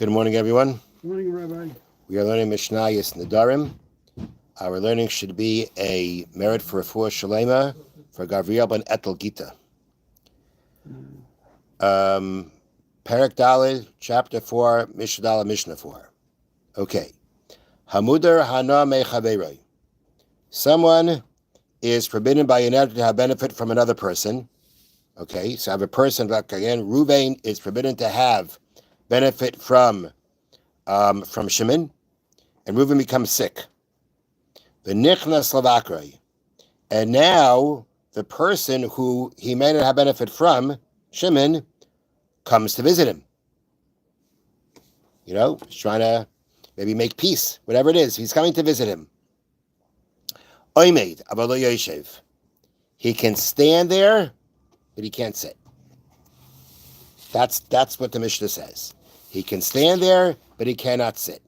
Good morning, everyone. Good morning, Rabbi. We are learning Mishna Nedarim. Our learning should be a merit for Refuah Shalema for Gavriel ben Etel Gita. Parak Daled, Chapter 4, Mishnah Daled, Mishnah 4. Okay. Hamudar Hana Mechaveroi. Someone is forbidden by an neder to have benefit from another person. Okay, so I have a person, like again, Ruvain is forbidden to have benefit from Shimon, and Reuven becomes sick. The Nichna Slavakroi. And now the person who he may not have benefit from, Shimon, comes to visit him. He's trying to maybe make peace, whatever it is. He's coming to visit him. Oimed, Abalo Yoshev. He can stand there, but he can't sit. That's what the Mishnah says. He can stand there, but he cannot sit.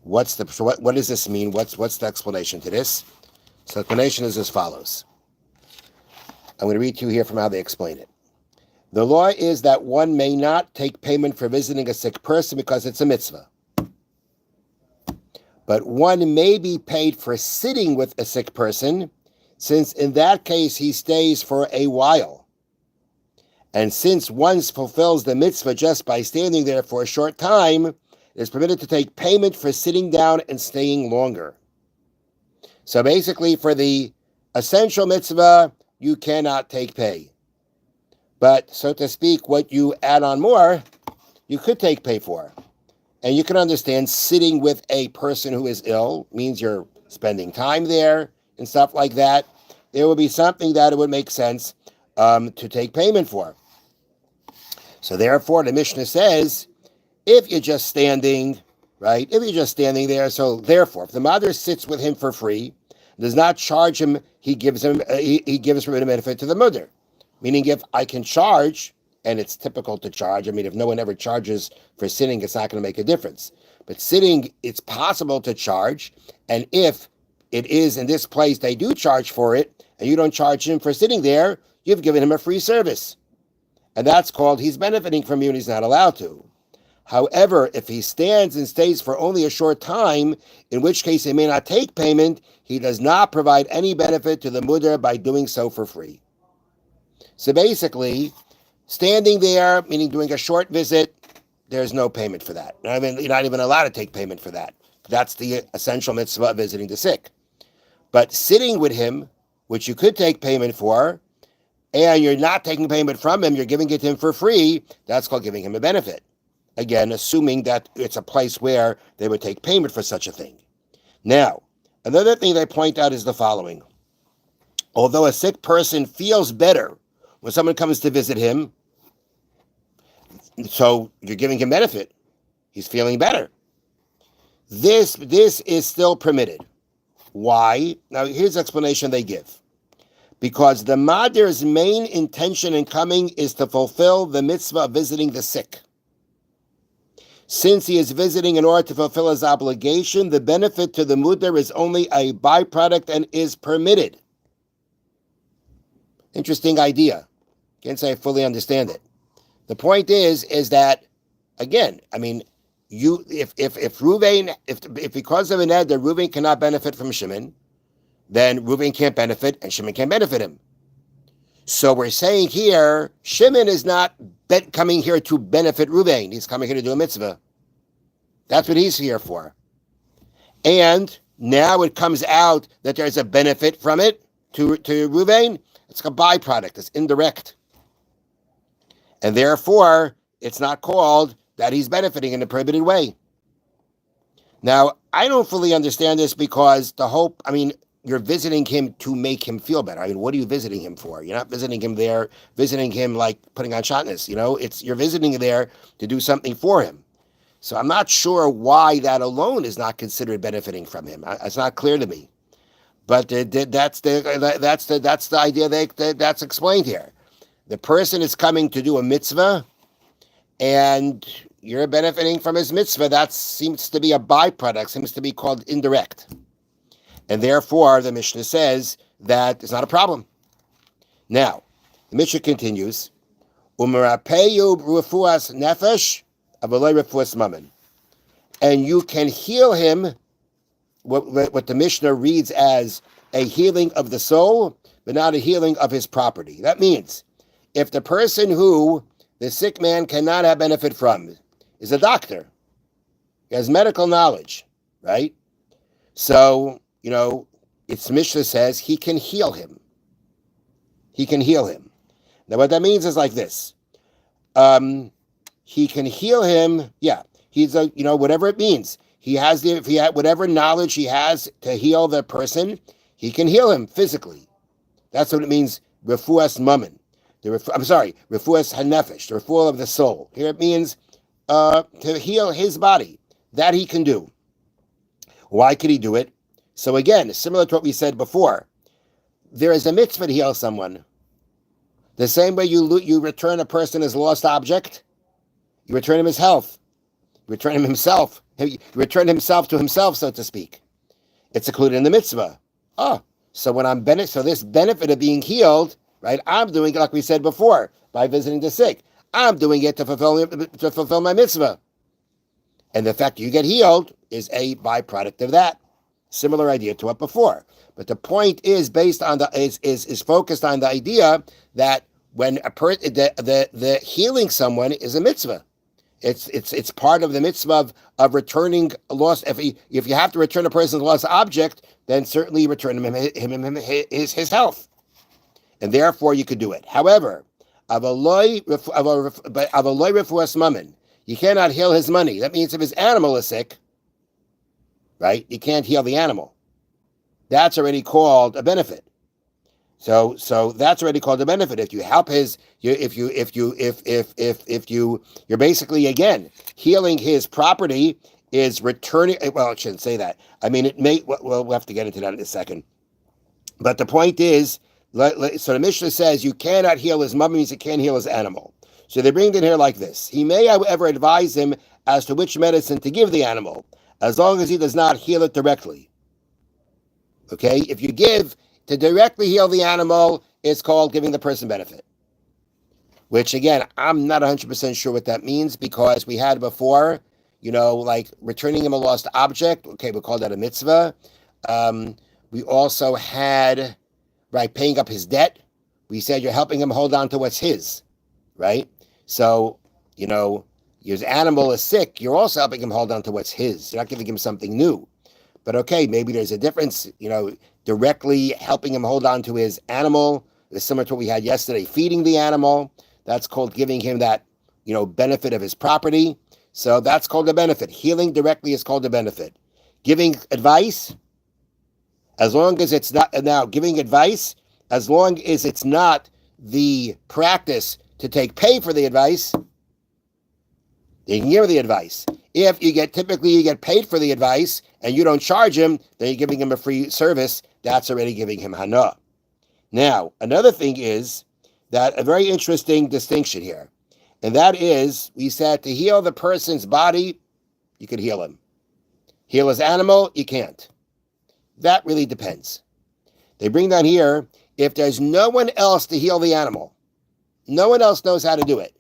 What does this mean? What's the explanation to this? So the explanation is as follows. I'm going to read to you here from how they explain it. The law is that one may not take payment for visiting a sick person because it's a mitzvah. But one may be paid for sitting with a sick person, since in that case he stays for a while. And since one fulfills the mitzvah just by standing there for a short time, it is permitted to take payment for sitting down and staying longer. So basically, for the essential mitzvah, you cannot take pay. But, so to speak, what you add on more, you could take pay for. And you can understand sitting with a person who is ill means you're spending time there and stuff like that. There would be something that it would make sense to take payment for. So therefore, the Mishnah says, if you're just standing, right? If you're just standing there, so therefore, if the mother sits with him for free, does not charge him, he gives him he gives him a benefit to the mother. Meaning, if I can charge, and it's typical to charge. I mean, if no one ever charges for sitting, it's not going to make a difference. But sitting, it's possible to charge, and if it is in this place they do charge for it, and you don't charge him for sitting there, you've given him a free service. And that's called he's benefiting from you and he's not allowed to. However, if he stands and stays for only a short time, in which case he may not take payment, he does not provide any benefit to the mudar by doing so for free. So basically, standing there, meaning doing a short visit, there's no payment for that. I mean, you're not even allowed to take payment for that. That's the essential mitzvah of visiting the sick. But sitting with him, which you could take payment for, and you're not taking payment from him, you're giving it to him for free, that's called giving him a benefit. Again, assuming that it's a place where they would take payment for such a thing. Now, another thing they point out is the following. Although a sick person feels better when someone comes to visit him, so you're giving him benefit. He's feeling better. This is still permitted. Why? Now, here's the explanation they give. Because the madir's main intention in coming is to fulfill the mitzvah of visiting the sick. Since he is visiting in order to fulfill his obligation, the benefit to the mudar is only a byproduct and is permitted. Interesting idea. Can't say I fully understand it. The point is that, again, I mean, if Reuven, if because of an neder, Reuven cannot benefit from Shimon, then Reuven can't benefit and Shimon can't benefit him. So we're saying here, Shimon is not coming here to benefit Reuven. He's coming here to do a mitzvah. That's what he's here for. And now it comes out that there's a benefit from it to Reuven. It's a byproduct. It's indirect. And therefore, it's not called that he's benefiting in a prohibited way. Now, I don't fully understand this because you're visiting him to make him feel better. I mean, what are you visiting him for? You're not visiting him there, visiting him like putting on shotness. You're visiting there to do something for him. So I'm not sure why that alone is not considered benefiting from him. It's not clear to me. But that's the idea that's explained here. The person is coming to do a mitzvah, and you're benefiting from his mitzvah. That seems to be a byproduct, seems to be called indirect. And therefore, the Mishnah says that it's not a problem. Now, the Mishnah continues, Umarapeyu rufuas nefesh avaloi refuas mammon. And you can heal him, what the Mishnah reads as a healing of the soul, but not a healing of his property. That means if the person who the sick man cannot have benefit from is a doctor, he has medical knowledge, right? So, it's Mishnah says he can heal him. He can heal him. Now, what that means is like this. He can heal him. Yeah, he's whatever it means. If he had whatever knowledge he has to heal the person, he can heal him physically. That's what it means. Refuas mammon. Refuas hanefesh, the refuah of the soul. Here it means to heal his body. That he can do. Why could he do it? So again, similar to what we said before, there is a mitzvah to heal someone. The same way you return a person as a lost object, you return him his health. You return him himself. You return himself to himself, so to speak. It's included in the mitzvah. So when this benefit of being healed, right? I'm doing it like we said before by visiting the sick. I'm doing it to fulfill my mitzvah, and the fact you get healed is a byproduct of that. Similar idea to what before, but the point is based on is focused on the idea that when the healing someone is a mitzvah. It's part of the mitzvah of returning a lost. If you have to return a person's lost object, then certainly you return him his health, and therefore you could do it. However, avaloi refuas mammon, you cannot heal his money. That means if his animal is sick, right, you can't heal the animal. That's already called a benefit. So that's already called a benefit. If you help you're basically again healing his property is returning. Well, I shouldn't say that. I mean, it may. Well, we'll have to get into that in a second. But the point is, so the Mishnah says you cannot heal his mum, means you can't heal his animal. So they bring it in here like this. He may, however, advise him as to which medicine to give the animal, as long as he does not heal it directly. Okay, if you give to directly heal the animal, it's called giving the person benefit. Which again, I'm not 100% sure what that means, because we had before, like returning him a lost object. Okay, we call that a mitzvah. We also had, right, paying up his debt. We said you're helping him hold on to what's his, right? So, his animal is sick, you're also helping him hold on to what's his. You're not giving him something new. But okay, maybe there's a difference, directly helping him hold on to his animal is similar to what we had yesterday, feeding the animal. That's called giving him that, benefit of his property. So that's called a benefit. Healing directly is called a benefit. Giving advice, as long as it's not, now giving advice, as long as it's not the practice to take pay for the advice, you can give the advice. If you get paid for the advice and you don't charge him, then you're giving him a free service. That's already giving him hana. Now, another thing is that a very interesting distinction here, and that is, we said to heal the person's body, you could heal him. Heal his animal, you can't. That really depends. They bring down here, if there's no one else to heal the animal, no one else knows how to do it,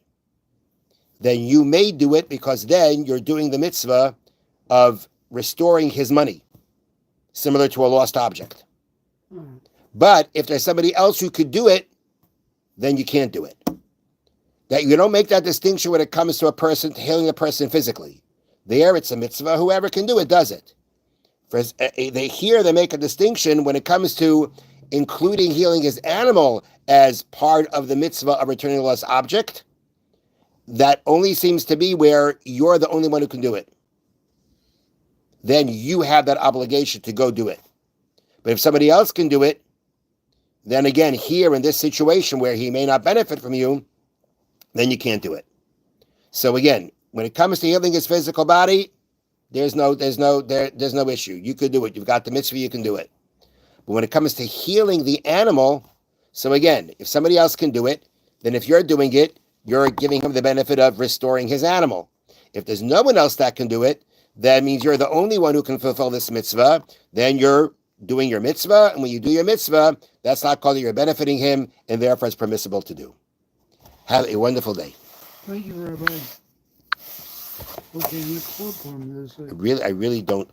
then you may do it, because then you're doing the mitzvah of restoring his money, similar to a lost object. But if there's somebody else who could do it, then you can't do it. That you don't make that distinction when it comes to a person, healing a person physically. There, it's a mitzvah. Whoever can do it does it. They make a distinction when it comes to including healing his animal as part of the mitzvah of returning a lost object. That only seems to be where you're the only one who can do it. Then you have that obligation to go do it. But if somebody else can do it, then again, here in this situation where he may not benefit from you, then you can't do it. So again, when it comes to healing his physical body, there's no issue. You could do it. You've got the mitzvah, you can do it. But when it comes to healing the animal, so again, if somebody else can do it, then if you're doing it, you're giving him the benefit of restoring his animal. If there's no one else that can do it, that means you're the only one who can fulfill this mitzvah. Then you're doing your mitzvah, and when you do your mitzvah, that's not called that you're benefiting him, and therefore it's permissible to do. Have a wonderful day. Thank you, Rabbi. Okay, in the courtroom, there's I really don't.